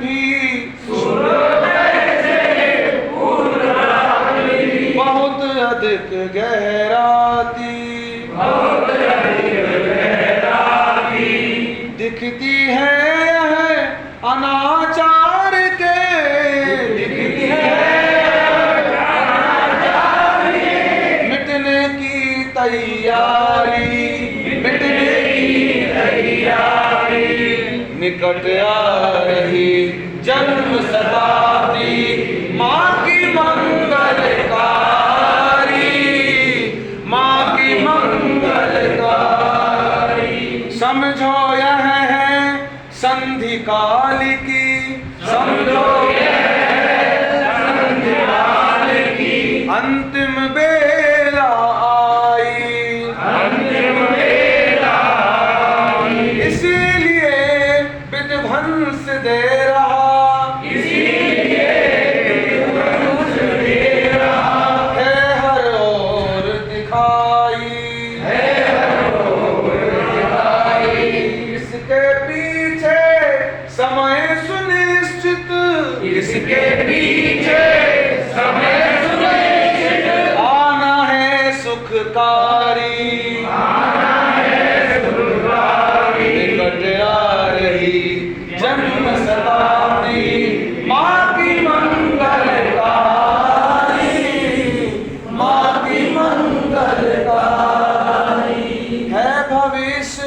भी बहुत अधिक गहराती दिखती है यह अनाचार के मिटने की तैयारी निकट आ रही जन्म शताब्दी माँ की मंगलकारी समझो यह है संधि काल की अंतिम बेला आई इसीलिए विध्वंस दे रहा है हर ओर दिखाई इसके पीछे समय सुनिश्चित आना है सुखकारी निकट आ रही जन्म शताब्दी माँ की मंगलकारी है भविष्य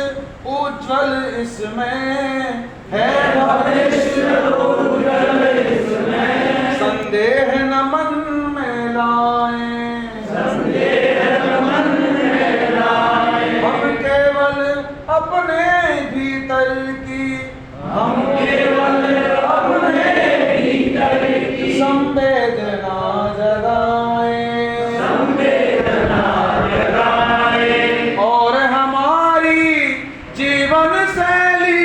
उज्जवल इसमें है संदेह न मन में लाए हम केवल अपने भीतर की संवेदना जगाएं और हमारी जीवन शैली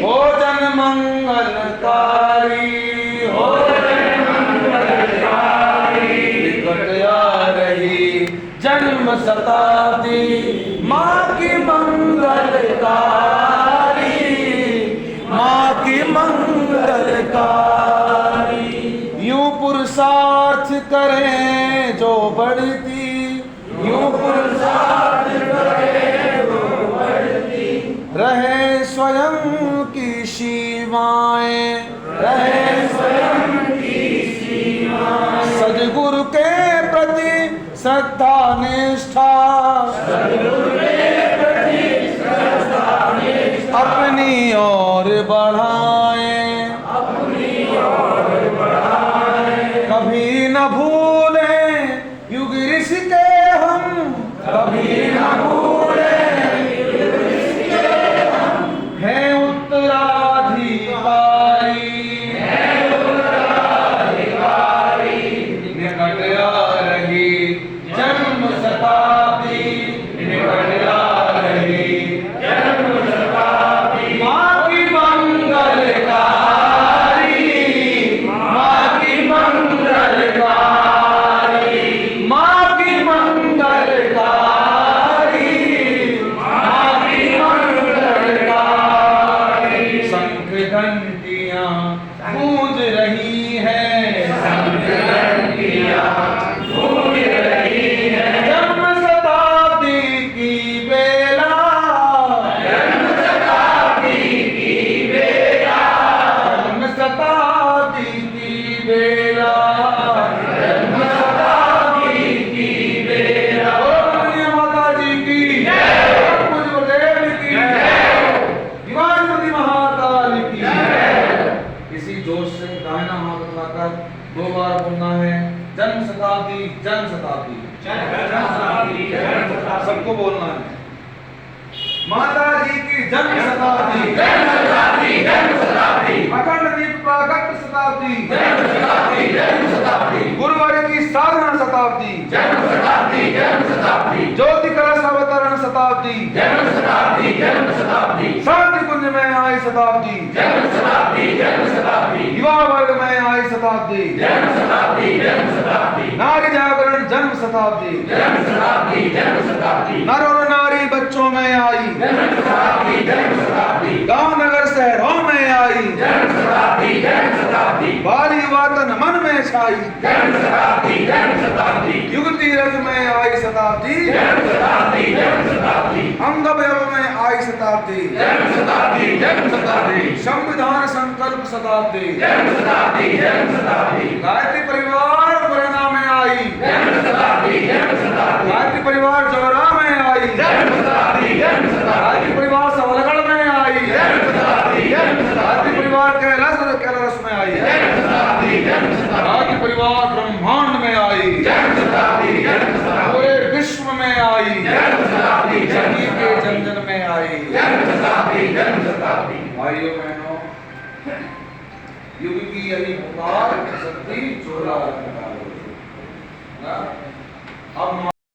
भोजन मंगलकारी निकट आ रही जन्म शताब्दी माँ की मंगलकारी यूं पुरुषार्थ करें जो बढ़ती रहे स्वयं की सीमाएं सद्गुरु के प्रति श्रद्धा निष्ठा अपनी ओर बढ़ाएं कभी न भूलें युग ऋषि के हम हैं उत्तराधिकारी निकट आ रही जन्म शताब्दी माँ की मंगलकारी शंख घंटियां गूंज रही हैं जन्म शताब्दी की बेला माता जी की गुरुदेव की महाकाल की इसी जोश से दाहिना हाथ उठाकर 2 बार बोलना है जन्म शताब्दी सबको बोलना है माता जी की जन्म शताब्दी अखंड दीप प्राकट्य शताब्दी गुरुवार की साधना शताब्दी ज्योति कलश अवतरण शताब्दी शांति कुंज में आई शताब्दी, जन्म शताब्दी, जन्म शताब्दी, युवा वर्ग में आई शताब्दी, जन्म शताब्दी, जन्म शताब्दी, नारी जागरण जन्म शताब्दी, जन्म शताब्दी, जन्म शताब्दी, नर और नारी बच्चों में आई, जन्म शताब्दी, जन्म शताब्दी, गांव नगर शहरों में आई, जन्म शताब्दी, जन्म शताब्दी, बाल युवा तन मन में छाई, जन्म शताब्दी, जन्म शताब्दी, युगति रथ में आई शताब्दी, जन्म शताब्दी, जन्म शताब्दी, अंग अवयव में आई शताब्दी, जन्म शताब्दी, जन्म शताब्दी, संविधान संकल्प शताब्दी, जन्म शताब्दी, जन्म शताब्दी, गायत्री परिवार प्रेरणा में आई, जन्म शताब्दी, जन्म शताब्दी, गायत्री परिवार जौरा में आई, जन्म शताब्दी, जन्म शताब्दी, गायत्री परिवार सबलगढ़ में आई, जन्म शताब्दी, जन्म गायत्री शताब्दी, परिवार कैलाश में आई, जन्म शताब्दी, जन्म शताब्दी, गायत्री परिवार ब्रह्मांड में आई, जन्म शताब्दी, जन्म शताब्दी, पूरे विश्व में आई, जन्म शताब्दी, जन्म सभी के जन जन में आई। जन्म शताब्दी, जन्म शताब्दी, भाइयों बहनों, युग की यही पुकार शक्ति चोला ना अब